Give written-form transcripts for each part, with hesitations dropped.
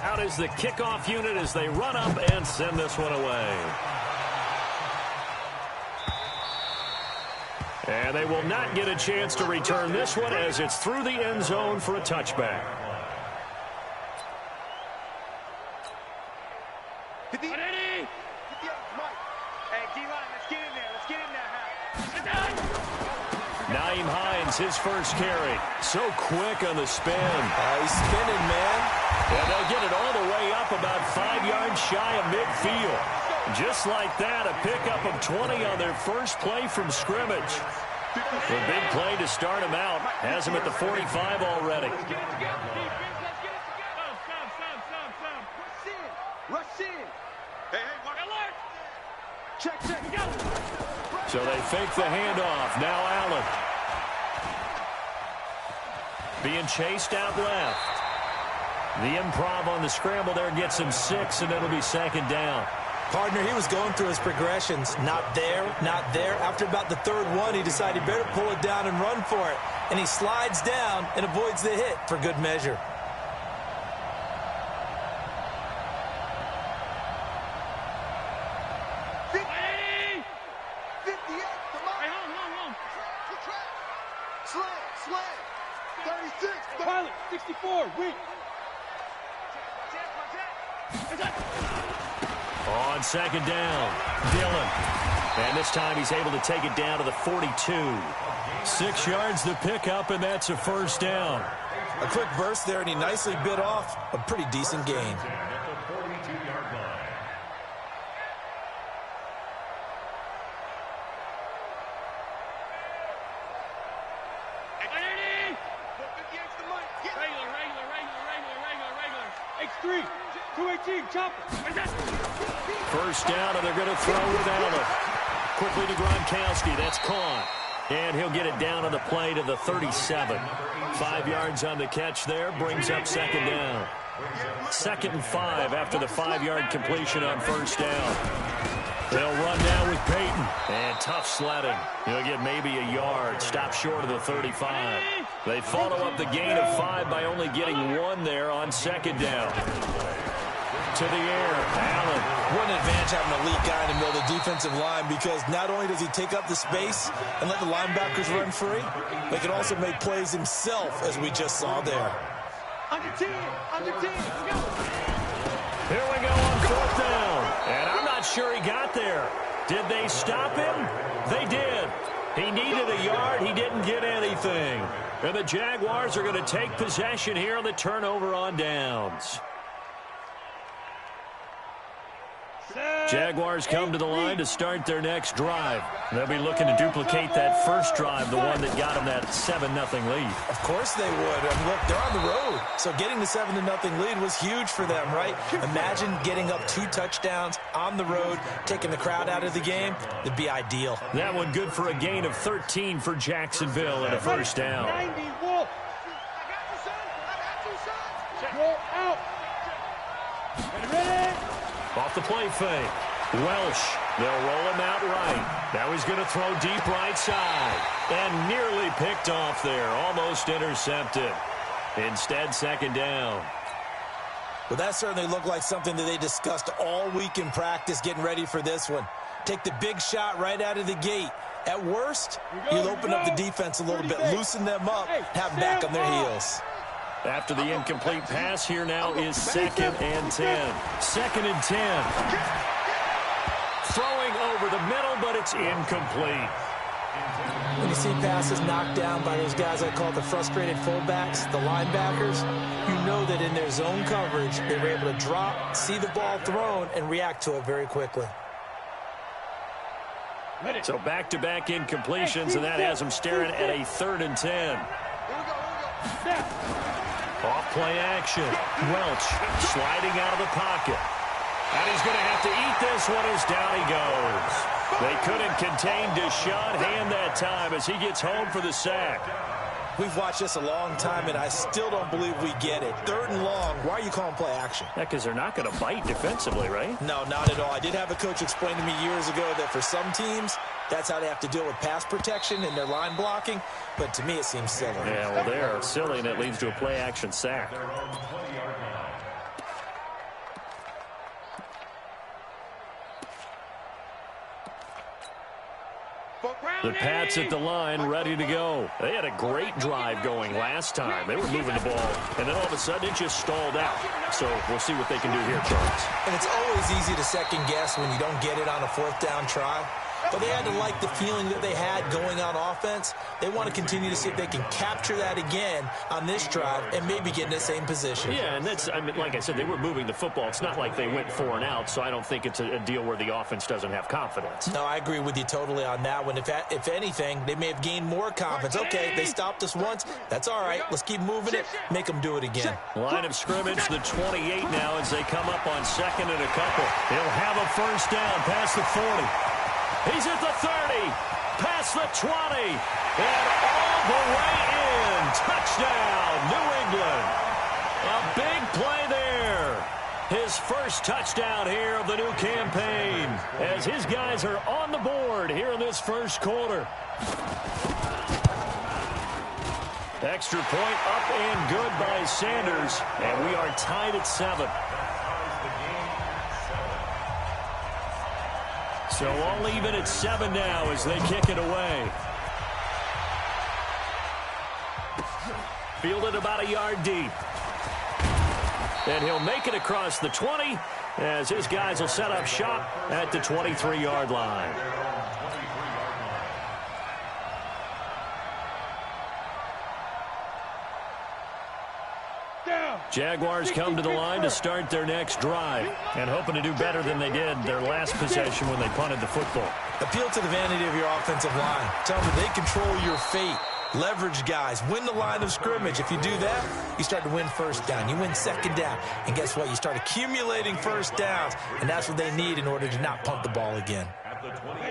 Out is the kickoff unit as they run up and send this one away. And they will not get a chance to return this one as it's through the end zone for a touchback. His first carry. So quick on the spin. He's spinning, man. And they'll get it all the way up about 5 yards shy of midfield. Just like that, a pickup of 20 on their first play from scrimmage. The big play to start him out. Has him at the 45 already. So they fake the handoff. Now Allen. Being chased out left. The improv on the scramble there gets him 6, and it'll be second down. Partner, he was going through his progressions. Not there, not there. After about the third one, he decided better pull it down and run for it. And he slides down and avoids the hit for good measure. On second down, Dillon. And this time he's able to take it down to the 42. 6 yards to pick up, and that's a first down. A quick burst there, and he nicely bit off a pretty decent gain. First down, and they're going to throw with Allen. Quickly to Gronkowski. That's caught. And he'll get it down on the play to the 37. 5 yards on the catch there. Brings up second down. 2nd and 5 after the 5-yard completion on first down. They'll run down with Peyton. And tough sledding. He'll get maybe a yard. Stop short of the 35. They follow up the gain of 5 by only getting 1 there on second down. To the air, Allen. What an advantage having an elite guy in the middle of the defensive line, because not only does he take up the space and let the linebackers run free, but he can also make plays himself, as we just saw there. Under 10, under 10, go. Here we go on fourth down. And I'm not sure he got there. Did they stop him? They did. He needed a yard. He didn't get anything. And the Jaguars are going to take possession here on the turnover on downs. Jaguars come to the line to start their next drive. They'll be looking to duplicate that first drive, the one that got them that 7-0 lead. Of course they would. And look, they're on the road. So getting the 7-0 lead was huge for them, right? Imagine getting up 2 touchdowns on the road, taking the crowd out of the game. It'd be ideal. That one good for a gain of 13 for Jacksonville and a first down. 90, Wolf. Roll out. Ready? Off the play fake. Welsh. They'll roll him out right. Now he's going to throw deep right side. And nearly picked off there. Almost intercepted. Instead, second down. Well, that certainly looked like something that they discussed all week in practice getting ready for this one. Take the big shot right out of the gate. At worst, you'll open up the defense a little bit, loosen them up, have them back on their heels. After the incomplete pass, here now is 2nd and 10. 2nd and 10. Throwing over the middle, but it's incomplete. When you see passes knocked down by those guys I call the frustrated fullbacks, the linebackers, you know that in their zone coverage, they were able to drop, see the ball thrown, and react to it very quickly. So back-to-back incompletions, and that has them staring at a 3rd and 10. Off play action. Welch sliding out of the pocket. And he's going to have to eat this one as down he goes. They couldn't contain Deshaun Hand that time as he gets home for the sack. We've watched this a long time, and I still don't believe we get it. 3rd and long. Why are you calling play action? Yeah, because they're not going to bite defensively, right? No, not at all. I did have a coach explain to me years ago that for some teams, that's how they have to deal with pass protection and their line blocking. But to me, it seems silly. Yeah, well, they're silly, and it leads to a play-action sack. The Pats at the line, ready to go. They had a great drive going last time. They were moving the ball, and then all of a sudden it just stalled out. So we'll see what they can do here, Charles. And it's always easy to second guess when you don't get it on a fourth down try. But they had to like the feeling that they had going on offense. They want to continue to see if they can capture that again on this drive and maybe get in the same position. Yeah, and that's, I mean, like I said, they were moving the football. It's not like they went 4 and out, so I don't think it's a deal where the offense doesn't have confidence. No, I agree with you totally on that one. If anything, they may have gained more confidence. Okay, they stopped us once. That's all right. Let's keep moving it. Make them do it again. Line of scrimmage, the 28 now as they come up on second and a couple. He'll have a first down past the 40. He's at the 30, past the 20, and all the way in. Touchdown, New England. A big play there. His first touchdown here of the new campaign as his guys are on the board here in this first quarter. Extra point up and good by Sanders, and we are tied at 7. So all even at 7 now as they kick it away. Fielded about a yard deep. And he'll make it across the 20 as his guys will set up shop at the 23-yard line. Jaguars come to the line to start their next drive and hoping to do better than they did their last possession when they punted the football. Appeal to the vanity of your offensive line. Tell them they control your fate. Leverage guys. Win the line of scrimmage. If you do that, you start to win first down. You win second down. And guess what? You start accumulating first downs. And that's what they need in order to not punt the ball again.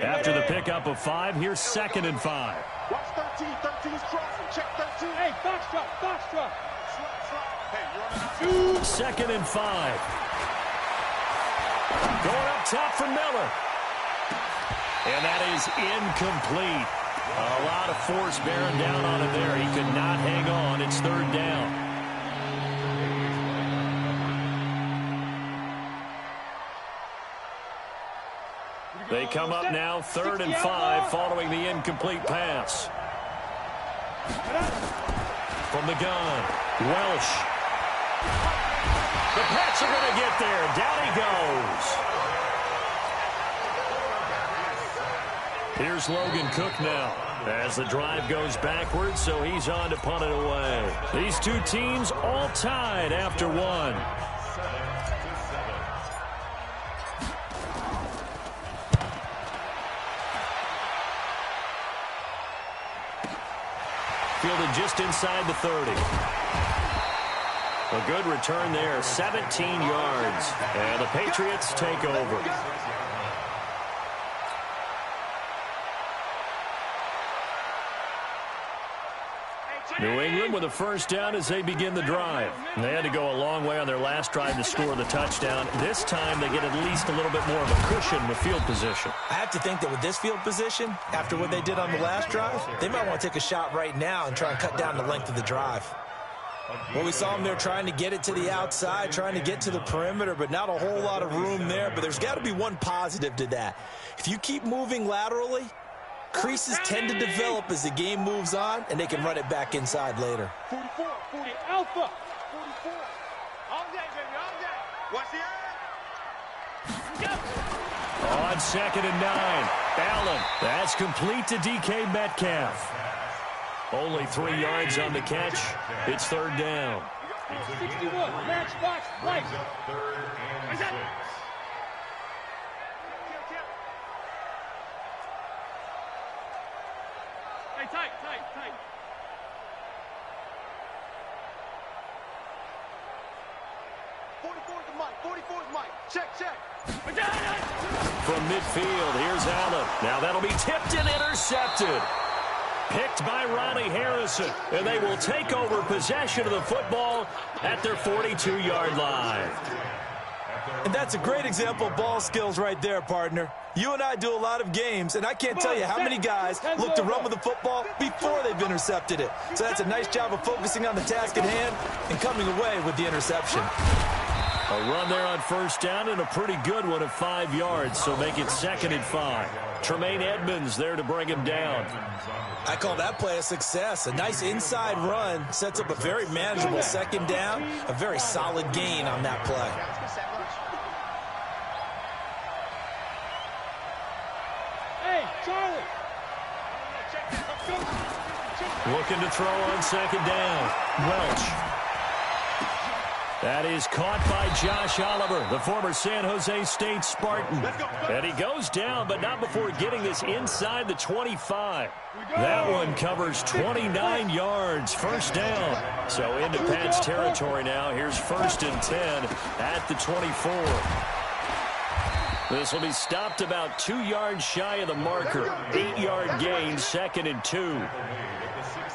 After the pickup of 5, here's 2nd and 5. Watch 13. 13 is crossing. Check 13. Hey, box drop. Box drop. 2nd and 5. Going up top for Miller. And that is incomplete. A lot of force bearing down on him there. He could not hang on. It's 3rd down. They come up now 3rd and 5 following the incomplete pass. From the gun, Welsh. The Pats are going to get there. Down he goes. Here's Logan Cook now as the drive goes backwards, so he's on to punt it away. These two teams all tied after 1. Fielded just inside the 30. A good return there, 17 yards. And the Patriots take over. New England with a first down as they begin the drive. And they had to go a long way on their last drive to score the touchdown. This time they get at least a little bit more of a cushion with field position. I have to think that with this field position, after what they did on the last drive, they might want to take a shot right now and try and cut down the length of the drive. Well, we saw them there trying to get it to the outside, trying to get to the perimeter, but not a whole lot of room there. But there's got to be one positive to that. If you keep moving laterally, creases tend to develop as the game moves on, and they can run it back inside later. 44, 40, Alpha. 44. All day, baby, all day. What's the On 2nd and 9, Allen. That's complete to DK Metcalf. Only 3 yards on the catch. It's 3rd down. 61, matchbox, right. Hey, tight. 44 is the mic. 44 is Mike. Check. From midfield, here's Allen. Now that'll be tipped and intercepted. Picked by Ronnie Harrison, and they will take over possession of the football at their 42-yard line. And that's a great example of ball skills right there, partner. You and I do a lot of games, and I can't tell you how many guys look to run with the football before they've intercepted it. So that's a nice job of focusing on the task at hand and coming away with the interception. A run there on first down and a pretty good one at 5 yards, so make it 2nd and 5. Tremaine Edmonds there to bring him down. I call that play a success. A nice inside run sets up a very manageable second down. A very solid gain on that play. Hey, Charlie. Looking to throw on second down. Welch. That is caught by Josh Oliver, the former San Jose State Spartan. And he goes down, but not before getting this inside the 25. That one covers 29 yards, first down. So into Pat's territory now. Here's 1st and 10 at the 24. This will be stopped about 2 yards shy of the marker. 8-yard gain, 2nd and 2.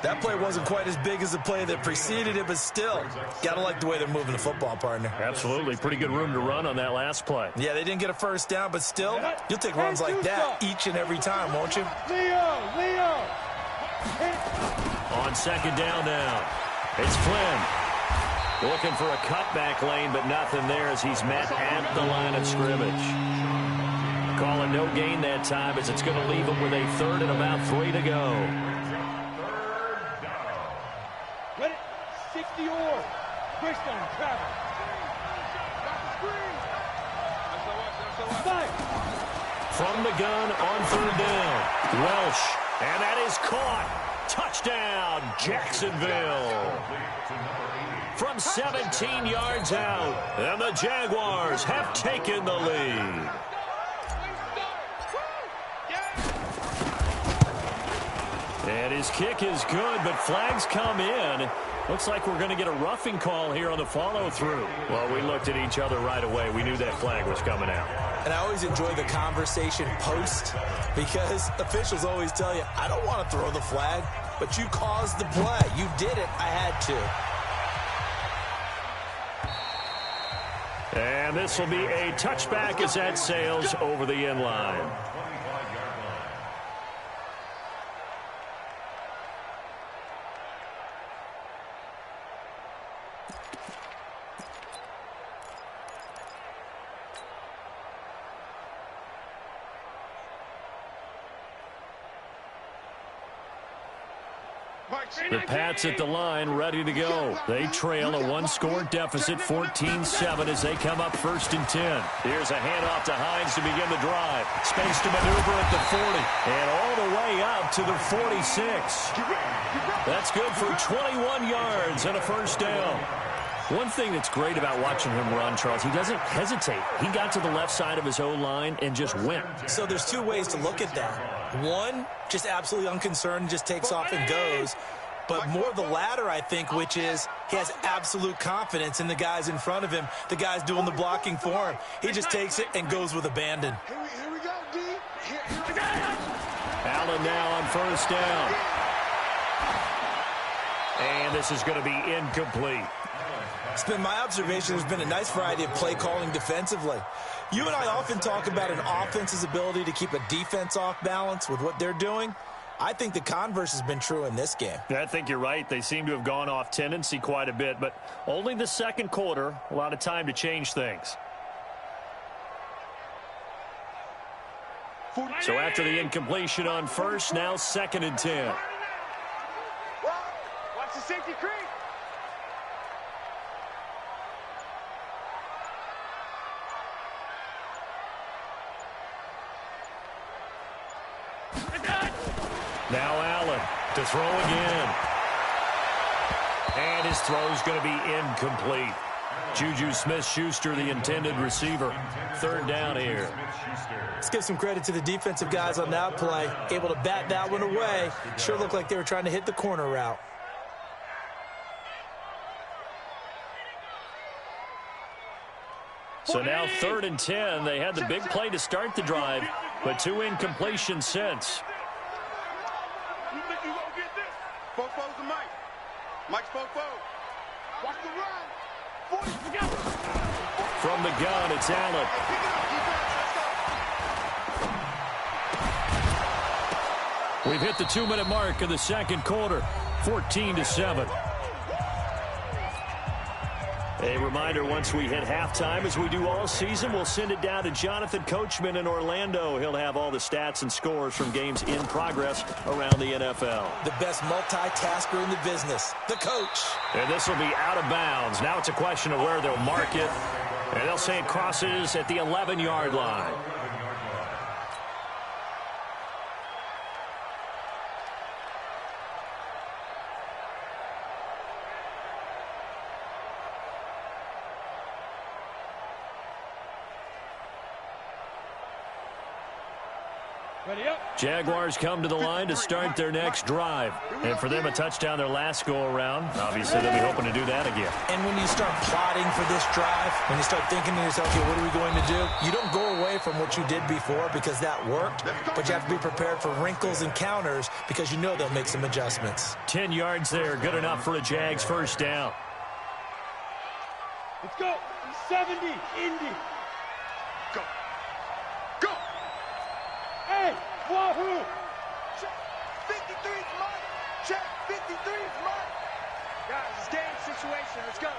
That play wasn't quite as big as the play that preceded it, but still, got to like the way they're moving the football, partner. Absolutely. Pretty good room to run on that last play. Yeah, they didn't get a first down, but still, you'll take runs like that each and every time, won't you? Leo. On second down now, it's Flynn. Looking for a cutback lane, but nothing there as he's met at the line of scrimmage. Calling no gain that time as it's going to leave him with a 3rd and about 3 to go. Ready? 60 or. Christian, travel. From the gun on 3rd down. Welsh. And that is caught. Touchdown, Jacksonville. From 17 yards out. And the Jaguars have taken the lead. And his kick is good, but flags come in. Looks like we're going to get a roughing call here on the follow-through. Well, we looked at each other right away. We knew that flag was coming out. And I always enjoy the conversation post because officials always tell you, I don't want to throw the flag, but you caused the play. You did it. I had to. And this will be a touchback as that sails over the end line. The Pats at the line, ready to go. They trail a 1-score deficit, 14-7, as they come up 1st and 10. Here's a handoff to Hines to begin the drive. Space to maneuver at the 40, and all the way up to the 46. That's good for 21 yards and a 1st down. One thing that's great about watching him run, Charles, he doesn't hesitate. He got to the left side of his O-line and just went. So there's 2 ways to look at that. One, just absolutely unconcerned, just takes off and goes. But more the latter, I think, which is he has absolute confidence in the guys in front of him, the guys doing the blocking for him. He just takes it and goes with abandon. Here we go, D. Allen now on 1st down. And this is going to be incomplete. It's been my observation there's been a nice variety of play calling defensively. You and I often talk about an offense's ability to keep a defense off balance with what they're doing. I think the converse has been true in this game. I think you're right. They seem to have gone off tendency quite a bit, but only the 2nd quarter, a lot of time to change things. So after the incompletion on 1st, now 2nd and 10. Watch the safety creep. Now Allen to throw again. And his throw's going to be incomplete. Juju Smith-Schuster, the intended receiver. 3rd down here. Let's give some credit to the defensive guys on that play. Able to bat that one away. Sure looked like they were trying to hit the corner route. So now 3rd and 10. They had the big play to start the drive, but 2 incompletions since. You think you gonna get this? Fofo's the Mike. Mike's Fofo. Watch the run. 40 together. From the gun, it's Allen. We've hit the 2-minute mark of the 2nd quarter, 14-7. A reminder, once we hit halftime, as we do all season, we'll send it down to Jonathan Coachman in Orlando. He'll have all the stats and scores from games in progress around the NFL. The best multitasker in the business, the coach. And this will be out of bounds. Now it's a question of where they'll mark it. And they'll say it crosses at the 11-yard line. Jaguars come to the line to start their next drive. And for them, a touchdown their last go-around. Obviously, they'll be hoping to do that again. And when you start plotting for this drive, when you start thinking to yourself, okay, what are we going to do? You don't go away from what you did before because that worked, but you have to be prepared for wrinkles and counters because you know they'll make some adjustments. 10 yards there, good enough for a Jags first down. Let's go. 70, Indy. Go. Go. Hey, Wahoo! Check. 53's mine. Check. 53's mine. Guys, it's game situation. Let's go.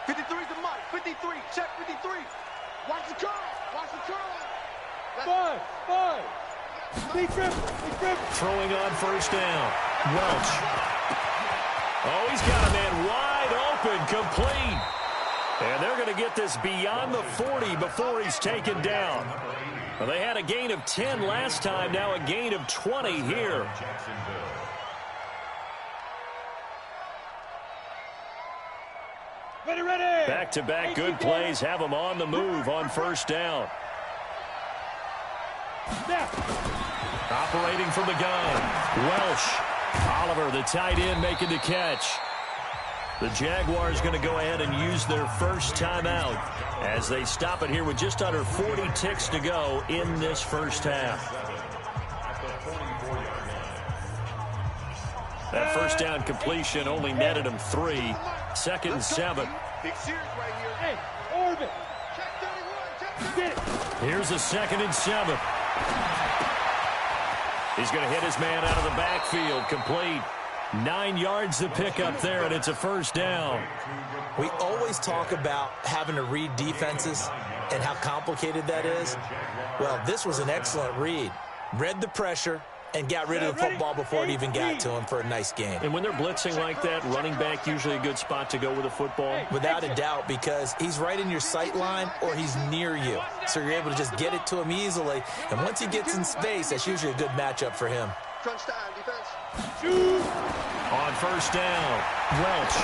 53's the mic. 53. Check 53. Watch the curl. Watch the curl. Five. Big grip. Throwing on first down. Welch. Oh, he's got a man wide open, complete. And they're going to get this beyond the 40 before he's taken down. Well, they had a gain of 10 last time, now a gain of 20 here. Ready. Back-to-back good plays have them on the move on first down. Operating from the gun. Welsh. Oliver, the tight end, making the catch. The Jaguars going to go ahead and use their first timeout as they stop it here with just under 40 ticks to go in this first half. That first down completion only netted them 3. 2nd and 7. Big series right here. Hey, orbit. Check 31. Check 31. Here's a 2nd and 7. He's going to hit his man out of the backfield, complete. 9 yards to pick up there, and it's a first down. We always talk about having to read defenses and how complicated that is. Well, this was an excellent read. Read the pressure and got rid of the football before it even got to him for a nice game. And when they're blitzing like that, running back usually a good spot to go with the football. Without a doubt, because he's right in your sight line or he's near you. So you're able to just get it to him easily. And once he gets in space, that's usually a good matchup for him. Crunch time, defense. On first down, Welch.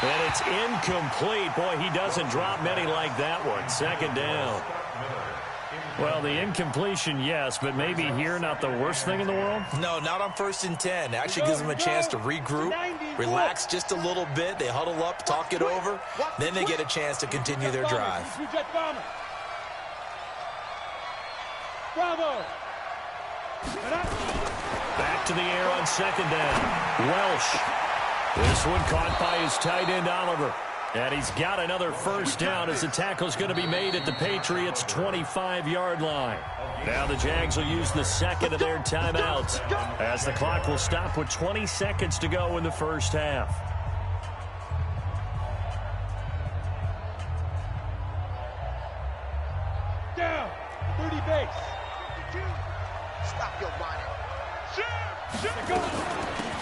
And it's incomplete. Boy, he doesn't drop many like that one. 2nd down. Well, the incompletion, yes, but maybe here not the worst thing in the world? No, not on 1st and 10. It actually gives them a chance to regroup, relax just a little bit. They huddle up, talk it over. Then they get a chance to continue their drive. Bravo. Back to the air on 2nd down. Welsh. This one caught by his tight end, Oliver. And he's got another first down as the tackle's going to be made at the Patriots' 25-yard line. Now the Jags will use the 2nd of their timeouts as the clock will stop with 20 seconds to go in the first half. Down. 30 base. Stop your body.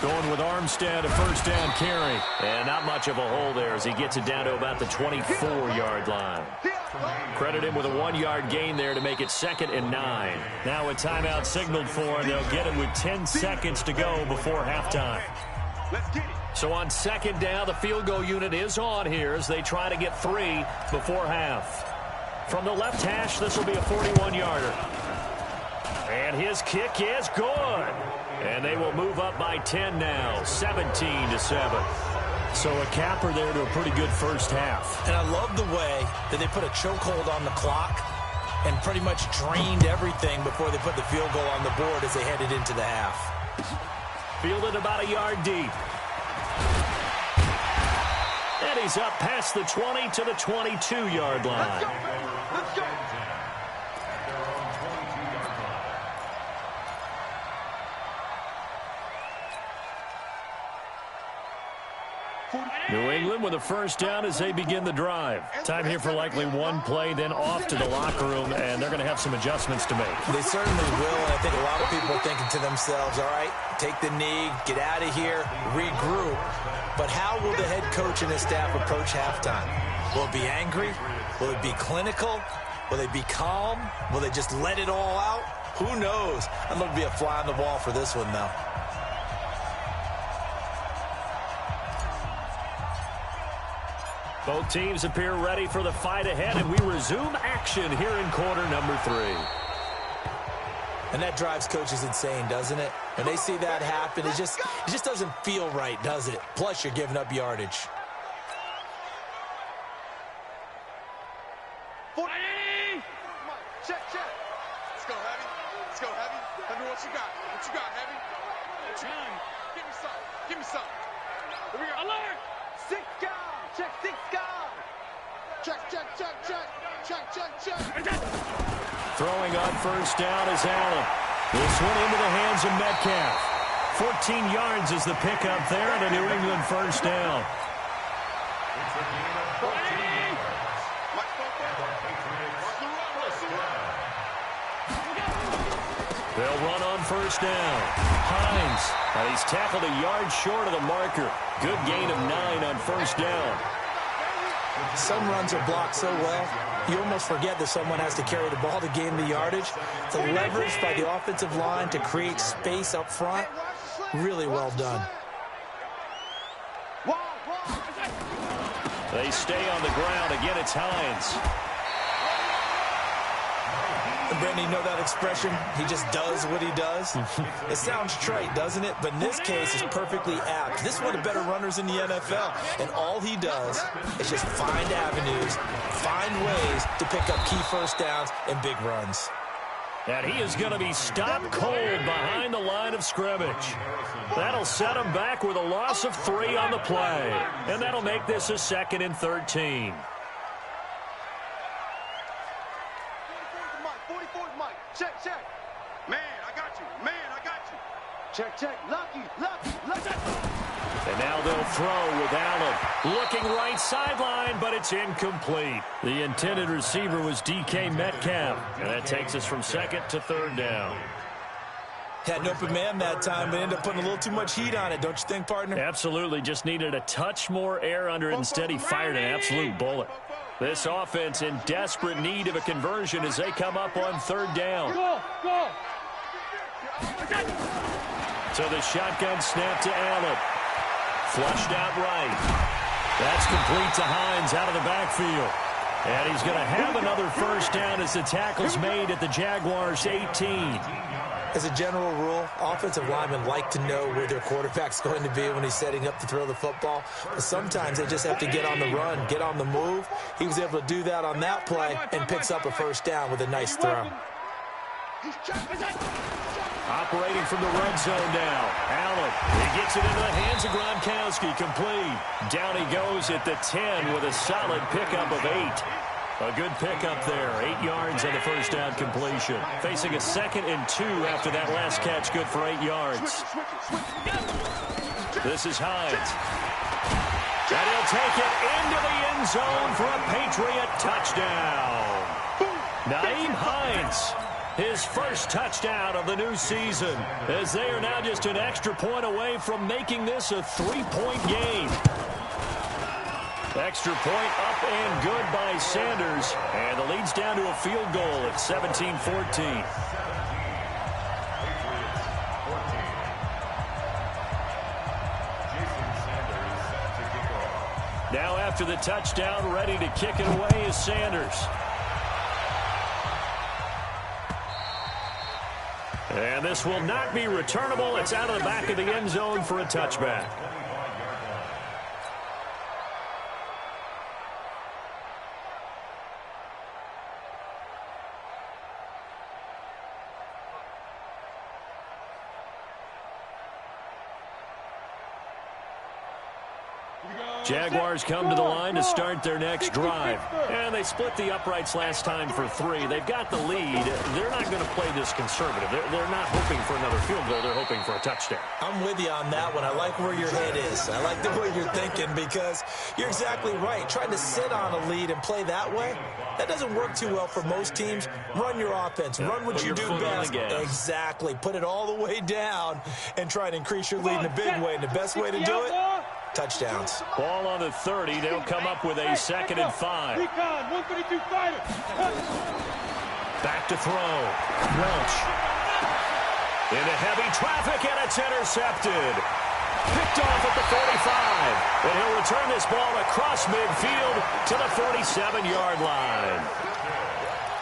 Going with Armstead, a first down carry. And not much of a hole there as he gets it down to about the 24-yard line. Credit him with a 1-yard gain there to make it 2nd and 9. Now a timeout signaled for, and they'll get it with 10 seconds to go before halftime. Let's get it. So on 2nd down, the field goal unit is on here as they try to get 3 before half. From the left hash, this will be a 41-yarder. And his kick is good. And they will move up by 10 now, 17-7. So a capper there to a pretty good first half. And I love the way that they put a chokehold on the clock and pretty much drained everything before they put the field goal on the board as they headed into the half. Fielded about a yard deep. And he's up past the 20 to the 22-yard line. Let's go. Let's go. New England with a first down as they begin the drive. Time here for likely one play, then off to the locker room, and they're going to have some adjustments to make. They certainly will, and I think a lot of people are thinking to themselves, all right, take the knee, get out of here, regroup. But how will the head coach and his staff approach halftime? Will it be angry? Will it be clinical? Will they be calm? Will they just let it all out? Who knows? I'd love to be a fly on the wall for this one, though. Both teams appear ready for the fight ahead, and we resume action here in quarter number 3. And that drives coaches insane, doesn't it? When they see that happen, it just doesn't feel right, does it? Plus, you're giving up yardage. Check, check. Let's go, Heavy. Let's go, Heavy. Heavy, what you got? What you got, Heavy? What you got? Give me some. Give me some. Here we go. Alert! 6 guard. Check 6 guard. Check, check, check, check. Check, check, check. Throwing on first down is Allen. This one into the hands of Metcalf. 14 yards is the pickup there, and a New England first down. They'll run on first down. Hines, and he's tackled a yard short of the marker. Good gain of 9 on first down. Some runs are blocked so well, you almost forget that someone has to carry the ball to gain the yardage. The leverage by the offensive line to create space up front, really well done. They stay on the ground. Again, it's Hines. And Brandon, you know that expression? He just does what he does. It sounds trite, doesn't it? But in this case, it's perfectly apt. This is one of the better runners in the NFL. And all he does is just find avenues, find ways to pick up key first downs and big runs. And he is going to be stopped cold behind the line of scrimmage. That'll set him back with a loss of 3 on the play. And that'll make this a 2nd and 13. 44's Mike. Check, check. Man, I got you. Man, I got you. Check, check. Lucky, lucky, lucky. And now they'll throw with Allen. Looking right sideline, but it's incomplete. The intended receiver was DK Metcalf. And that takes us from 2nd to 3rd down. Had an open man that time, but ended up putting a little too much heat on it, don't you think, partner? Absolutely. Just needed a touch more air under it. Instead, he fired an absolute bullet. This offense in desperate need of a conversion as they come up on 3rd down. Go, go. So the shotgun snap to Allen. Flushed out right. That's complete to Hines out of the backfield. And he's going to have another first down as the tackle's made at the Jaguars' 18. As a general rule, offensive linemen like to know where their quarterback's going to be when he's setting up to throw the football. But sometimes they just have to get on the run, get on the move. He was able to do that on that play and picks up a first down with a nice throw. Operating from the red zone now. Allen, he gets it into the hands of Gronkowski, complete. Down he goes at the 10 with a solid pickup of 8. A good pickup there. 8 yards on the first down completion. Facing a 2nd and 2 after that last catch, good for 8 yards. This is Hines. And he'll take it into the end zone for a Patriot touchdown. Nyheim Hines, his first touchdown of the new season, as they are now just an extra point away from making this a 3-point game. Extra point up and good by Sanders. And the lead's down to a field goal at 17-14. Now after the touchdown, ready to kick it away is Sanders. And this will not be returnable. It's out of the back of the end zone for a touchback. Jaguars come to the line to start their next drive. And they split the uprights last time for 3. They've got the lead. They're not going to play this conservative. They're not hoping for another field goal. They're hoping for a touchdown. I'm with you on that one. I like where your head is. I like the way you're thinking because you're exactly right. Trying to sit on a lead and play that way, that doesn't work too well for most teams. Run your offense. Run what you do best. Exactly. Put it all the way down and try to increase your lead in a big way. And the best way to do it, touchdowns. Ball on the 30. They'll come up with a 2nd and 5. Back to throw. Welch. Into heavy traffic, and it's intercepted. Picked off at the 45. And he'll return this ball across midfield to the 47-yard line.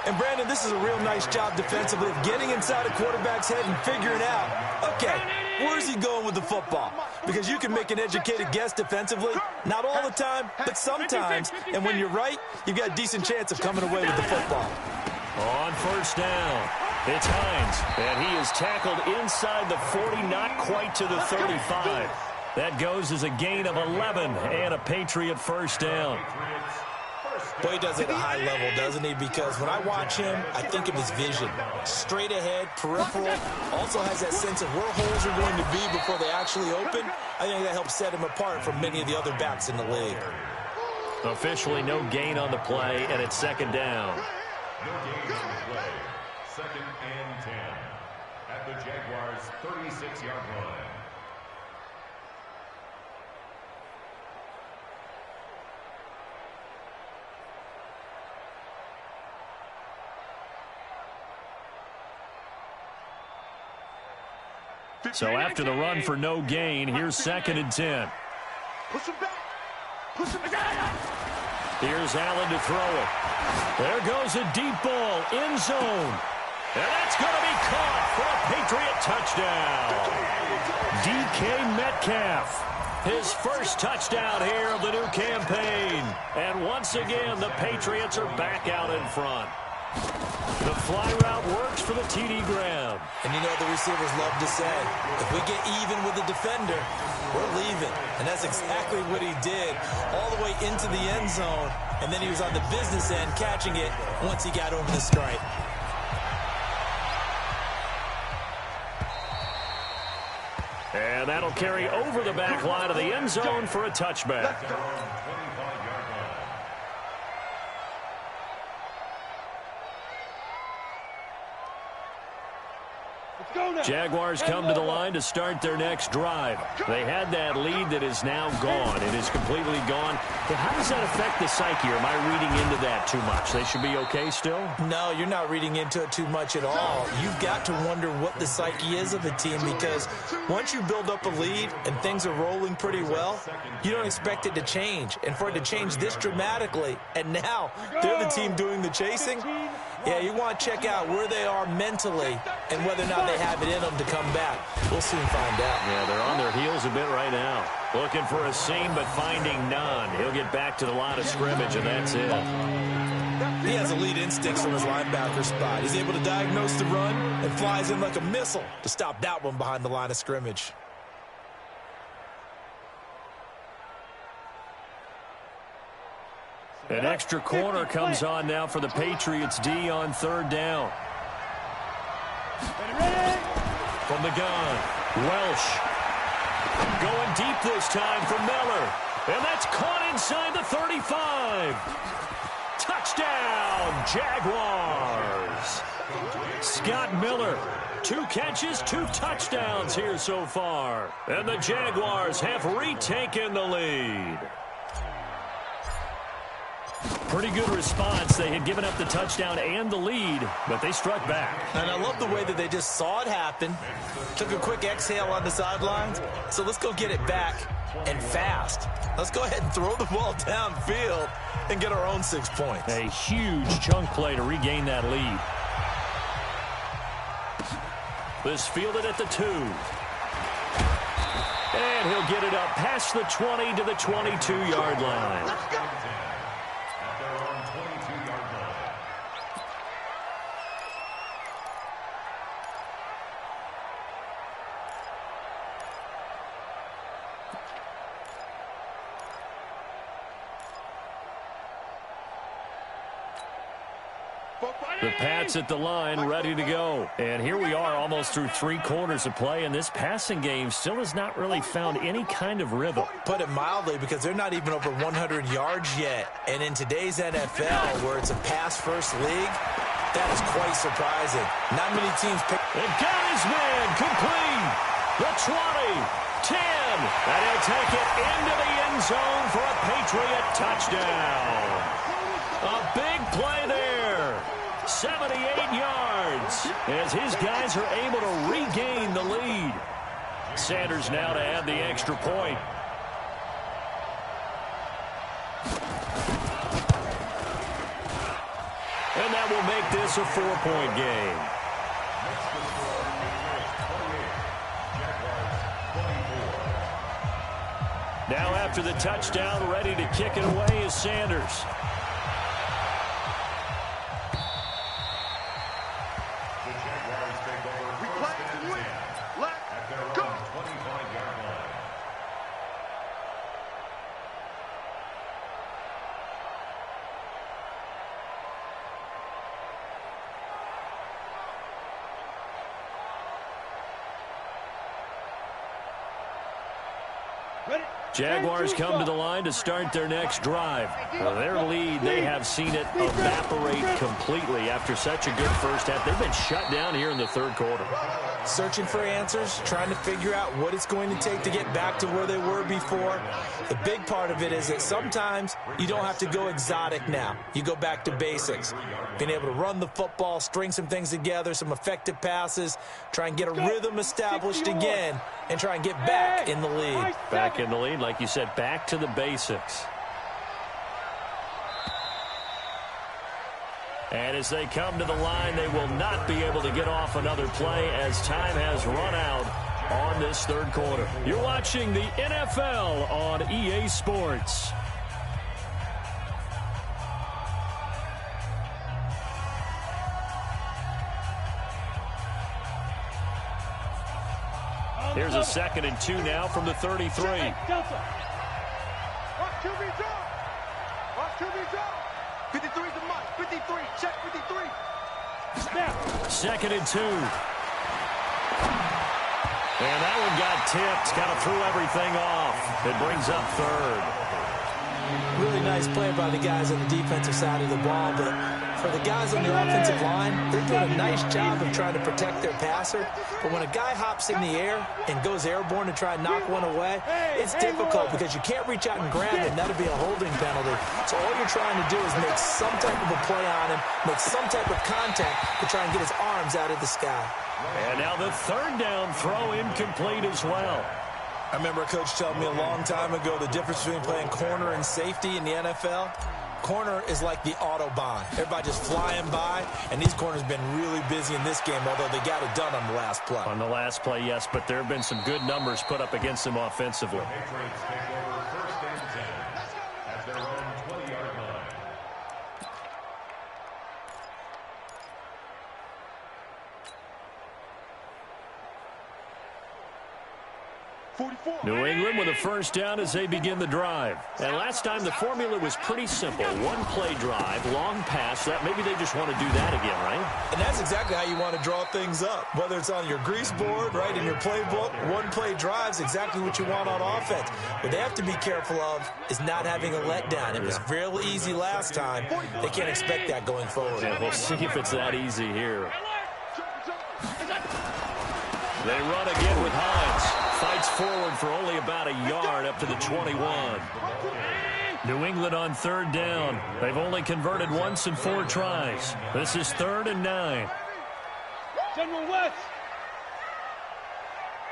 And, Brandon, this is a real nice job defensively of getting inside a quarterback's head and figuring out, okay, where's he going with the football? Because you can make an educated guess defensively. Not all the time, but sometimes. And when you're right, you've got a decent chance of coming away with the football. On first down, it's Hines. And he is tackled inside the 40, not quite to the 35. That goes as a gain of 11 and a Patriot first down. Boy, he does it at a high level, doesn't he? Because when I watch him, I think of his vision. Straight ahead, peripheral. Also has that sense of where holes are going to be before they actually open. I think that helps set him apart from many of the other backs in the league. Officially no gain on the play, and it's 2nd down. No gain on the play. 2nd and 10 at the Jaguars' 36-yard line. So after the run for no gain, here's 2nd and 10. Push him back. Push him back. Here's Allen to throw it. There goes a deep ball, end zone. And that's going to be caught for a Patriot touchdown. DK Metcalf, his first touchdown here of the new campaign. And once again, the Patriots are back out in front. The fly route works for the TD Graham. And you know the receivers love to say, if we get even with the defender, we're leaving. And that's exactly what he did all the way into the end zone. And then he was on the business end catching it once he got over the stripe. And that'll carry over the back line of the end zone for a touchback. Jaguars come to the line to start their next drive. They had that lead that is now gone. It is completely gone. But how does that affect the psyche? Or am I reading into that too much? They should be okay still? No, you're not reading into it too much at all. You've got to wonder what the psyche is of a team because once you build up a lead and things are rolling pretty well, you don't expect it to change. And for it to change this dramatically, and now they're the team doing the chasing, yeah, you want to check out where they are mentally and whether or not they have it in them to come back. We'll soon find out. Yeah, they're on their heels a bit right now. Looking for a seam, but finding none. He'll get back to the line of scrimmage, and that's it. He has elite instincts from his linebacker spot. He's able to diagnose the run and flies in like a missile to stop that one behind the line of scrimmage. An extra corner comes on now for the Patriots D on 3rd down. From the gun, Welsh. Going deep this time for Miller. And that's caught inside the 35. Touchdown, Jaguars. Scott Miller, 2 catches, 2 touchdowns here so far. And the Jaguars have retaken the lead. Pretty good response. They had given up the touchdown and the lead, but they struck back. And I love the way that they just saw it happen, took a quick exhale on the sidelines. So let's go get it back and fast. Let's go ahead and throw the ball downfield and get our own 6 points. A huge chunk play to regain that lead. This fielded at the 2. And he'll get it up past the 20 to the 22-yard line. The Pats at the line, ready to go. And here we are almost through 3 quarters of play, and this passing game still has not really found any kind of rhythm. Put it mildly, because they're not even over 100 yards yet. And in today's NFL, where it's a pass-first league, that is quite surprising. Not many teams pick. And got his man, complete. The 20, 10, and he'll take it into the end zone for a Patriot touchdown. A big play there. 78 yards as his guys are able to regain the lead. Sanders now to add the extra point. And that will make this a 4-point game. Now after the touchdown, ready to kick it away is Sanders. Jaguars come to the line to start their next drive. Well, their lead, they have seen it evaporate completely after such a good first half. They've been shut down here in the third quarter. Searching for answers, trying to figure out what it's going to take to get back to where they were before. The big part of it is that sometimes you don't have to go exotic now. You go back to basics. Being able to run the football, string some things together, some effective passes, try and get a rhythm established again, and try and get back in the lead. Back in the lead, like you said, back to the basics. And as they come to the line, they will not be able to get off another play as time has run out on this third quarter. You're watching the NFL on EA Sports. Here's a 2nd and 2 now from the 33. Watch QB drop. Watch QB drop. 53 to Mike. 53. Check 53. Snap. 2nd and 2. And that one got tipped. Kind of threw everything off. It brings up 3rd. Really nice play by the guys on the defensive side of the ball, but for the guys on the offensive line, they're doing a nice job of trying to protect their passer. But when a guy hops in the air and goes airborne to try and knock one away, it's difficult because you can't reach out and grab him. That'll be a holding penalty. So all you're trying to do is make some type of a play on him, make some type of contact to try and get his arms out of the sky. And now the 3rd down throw incomplete as well. I remember a coach telling me a long time ago the difference between playing corner and safety in the NFL. Corner is like the Autobahn. Everybody just flying by, and these corners have been really busy in this game, although they got it done on the last play. On the last play, yes, but there have been some good numbers put up against them offensively. The Patriots take over 1st and 10 at their own 20-yard line. New England with a 1st down as they begin the drive. And last time the formula was pretty simple. 1-play drive, long pass. That maybe they just want to do that again, right? And that's exactly how you want to draw things up. Whether it's on your grease board, right, in your playbook, 1-play drive's exactly what you want on offense. What they have to be careful of is not having a letdown. It was real easy last time. They can't expect that going forward. Yeah, we'll see if it's that easy here. They run again with Hines. Fights forward for only about a yard up to the 21. New England on 3rd down. They've only converted once in 4 tries. This is 3rd and 9. General West.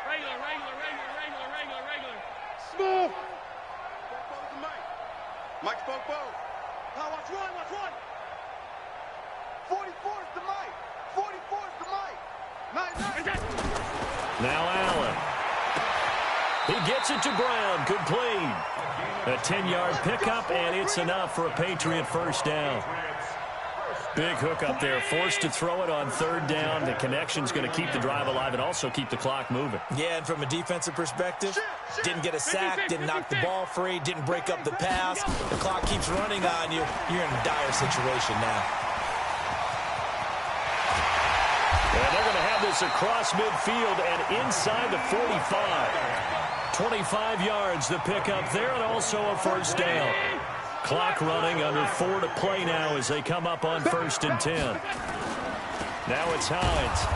Regular. Smooth. Mike spoke both. Now watch one. 44 is the Mike. 44 is the Mike. Now Allen. He gets it to Brown. Complete. A 10-yard pickup, and it's enough for a Patriot 1st down. Big hook up there. Forced to throw it on 3rd down. The connection's going to keep the drive alive and also keep the clock moving. Yeah, and from a defensive perspective, didn't get a sack, didn't knock the ball free, didn't break up the pass. The clock keeps running on you. You're in a dire situation now. And they're going to have this across midfield and inside the 45. 25 yards to pick up there, and also a first down. Clock running, under 4 to play now as they come up on 1st and 10. Now it's Hines.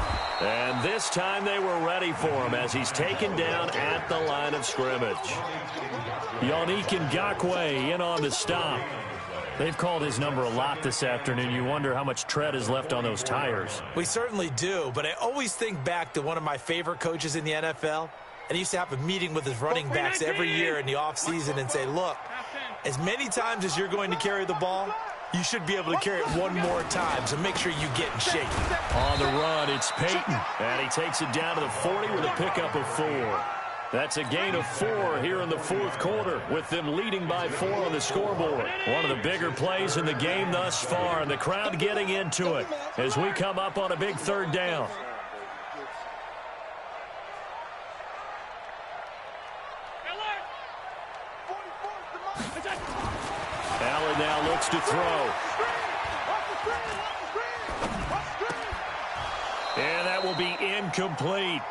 And this time they were ready for him as he's taken down at the line of scrimmage. Yannick Ngakoue in on the stop. They've called his number a lot this afternoon. You wonder how much tread is left on those tires. We certainly do, but I always think back to one of my favorite coaches in the NFL. And he used to have a meeting with his running backs every year in the offseason and say, look, as many times as you're going to carry the ball, you should be able to carry it one more time, so make sure you get in shape. On the run, it's Peyton, and he takes it down to the 40 with a pickup of 4. That's a gain of 4 here in the 4th quarter, with them leading by 4 on the scoreboard. One of the bigger plays in the game thus far, and the crowd getting into it as we come up on a big 3rd down. Allen now looks to throw. And that will be incomplete.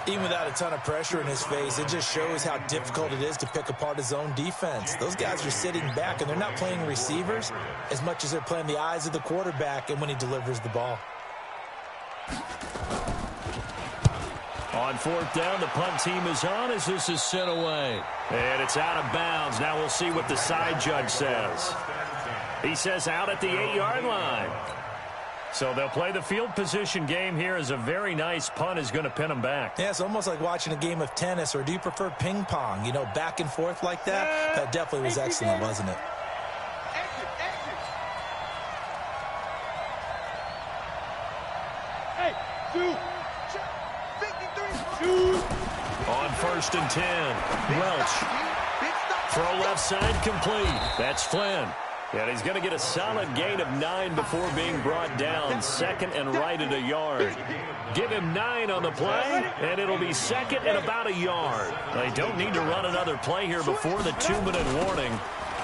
Even without a ton of pressure in his face, it just shows how difficult it is to pick apart his own defense. Those guys are sitting back, and they're not playing receivers as much as they're playing the eyes of the quarterback and when he delivers the ball. On 4th down, the punt team is on as this is sent away. And it's out of bounds. Now we'll see what the side judge says. He says out at the 8-yard line. So they'll play the field position game here as a very nice punt is going to pin them back. Yeah, it's almost like watching a game of tennis, or do you prefer ping pong? You know, back and forth like that? That definitely was excellent, wasn't it? Hey, 2. On 1st and 10, Welch. Throw left side complete. That's Flynn. And he's going to get a solid gain of 9 before being brought down. 2nd and right at a yard. Give him 9 on the play, and it'll be 2nd and about a yard. They don't need to run another play here before the 2-minute warning.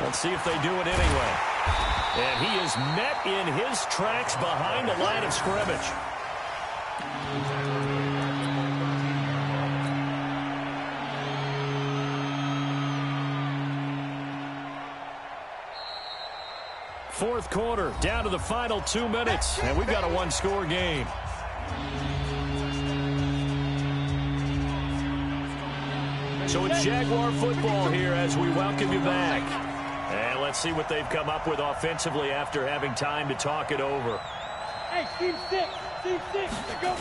Let's see if they do it anyway. And he is met in his tracks behind the line of scrimmage. Fourth quarter, down to the final 2 minutes, and we've got a 1-score game. So it's Jaguar football here as we welcome you back. And let's see what they've come up with offensively after having time to talk it over. Hey, team 6, let's go.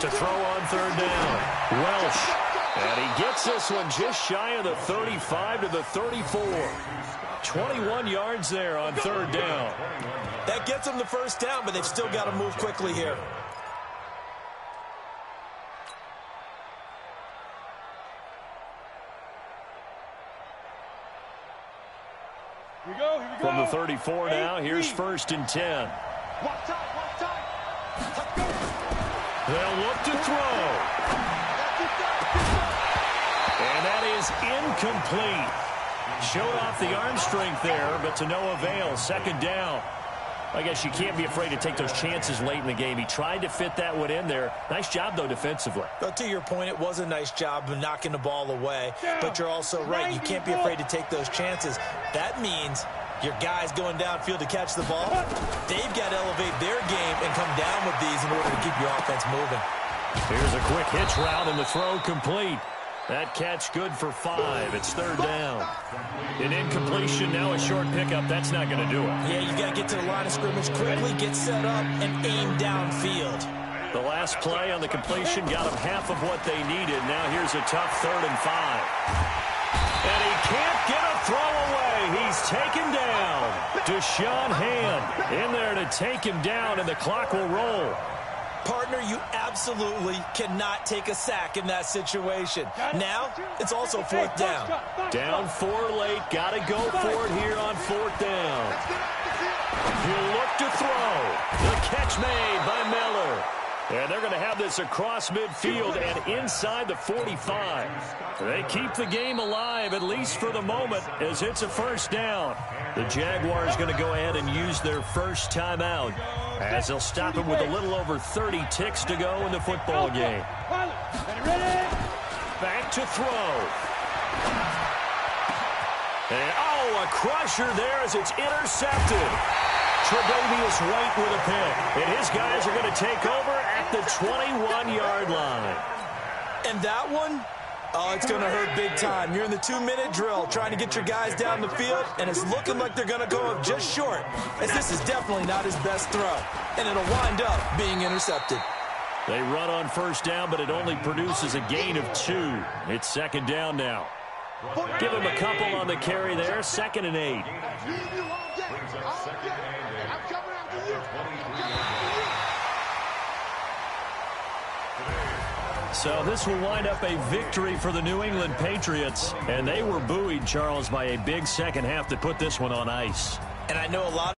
To throw on 3rd down, Welsh. And he gets this one just shy of the 35 to the 34. 21 yards there on 3rd down. That gets them the first down, but they've still got to move quickly here. Here we go. From the 34 now, here's 1st and 10. They'll look to throw. And that is incomplete. Showed off the arm strength there, but to no avail. 2nd down. I guess you can't be afraid to take those chances late in the game. He tried to fit that one in there. Nice job, though, defensively. But to your point, it was a nice job of knocking the ball away. But you're also right. You can't be afraid to take those chances. That means your guys going downfield to catch the ball, they've got to elevate their game and come down with these in order to keep your offense moving. Here's a quick hitch route, and the throw complete. That catch good for 5. It's 3rd down. An incompletion, now a short pickup. That's not going to do it. Yeah, you got to get to the line of scrimmage quickly, get set up, and aim downfield. The last play on the completion got them half of what they needed. Now here's a tough 3rd and 5. And he can't get a throw away. He's taken down. Deshaun Hand in there to take him down, and the clock will roll. Partner, you absolutely cannot take a sack in that situation. Now, it's also 4th down. Down 4 late. Got to go for it here on 4th down. He'll look to throw. The catch made by Miller. And they're going to have this across midfield and inside the 45. They keep the game alive, at least for the moment, as it's a first down. The Jaguars going to go ahead and use their first timeout, as they'll stop it with a little over 30 ticks to go in the football game. Back to throw. And, oh, a crusher there as it's intercepted. Tre'Davious White with a pick. And his guys are going to take over at the 21-yard line. And that one, oh, it's going to hurt big time. You're in the 2-minute drill trying to get your guys down the field, and it's looking like they're going to go up just short, as this is definitely not his best throw. And it'll wind up being intercepted. They run on first down, but it only produces a gain of 2. It's second down now. Give him a couple on the carry there. 2nd and 8. So this will wind up a victory for the New England Patriots. And they were buoyed, Charles, by a big second half that put this one on ice. And I know a lot